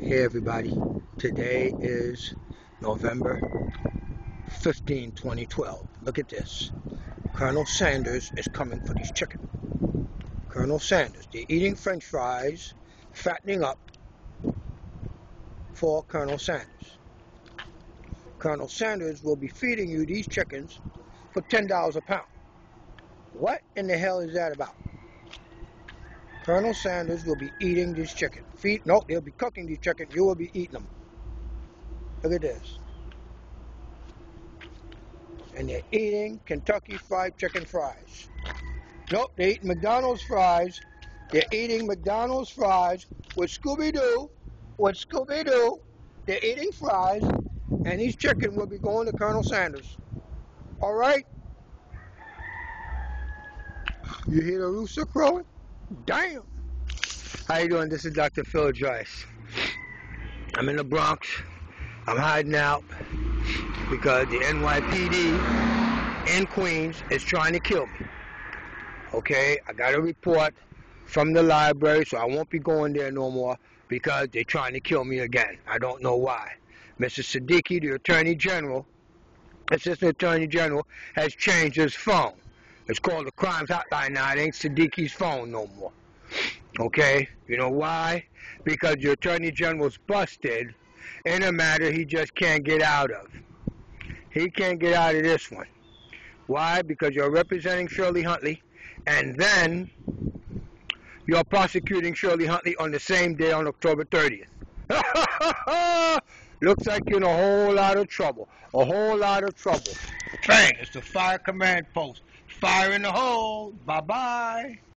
Hey everybody, today is November 15, 2012. Look at this. Colonel Sanders is coming for these chicken. Colonel Sanders, they're eating french fries, fattening up for Colonel Sanders. Colonel Sanders will be feeding you these chickens for $10 a pound. What in the hell is that about? Colonel Sanders will be eating this chicken. They'll be cooking these chicken. You will be eating them. Look at this. And they're eating Kentucky Fried Chicken fries. Nope, they're eating McDonald's fries. They're eating McDonald's fries with Scooby-Doo. They're eating fries. And these chicken will be going to Colonel Sanders. All right? You hear the rooster crowing? Damn. How you doing? This is Dr. Phil DRICE. I'm in the Bronx. I'm hiding out because the NYPD in Queens is trying to kill me. Okay, I got a report from the library, so I won't be going there no more because they're trying to kill me again. I don't know why. Mr. Siddiqui, the Attorney General, Assistant Attorney General, has changed his phone. It's called the Crimes Hotline now. It ain't Siddiqui's phone no more. Okay, you know why? Because the Attorney General's busted in a matter he just can't get out of. He can't get out of this one. Why? Because you're representing Shirley Huntley, and then you're prosecuting Shirley Huntley on the same day on October 30th. Looks like you're in a whole lot of trouble. A whole lot of trouble. Bang! It's the Fire Command Post. Fire in the hole. Bye-bye.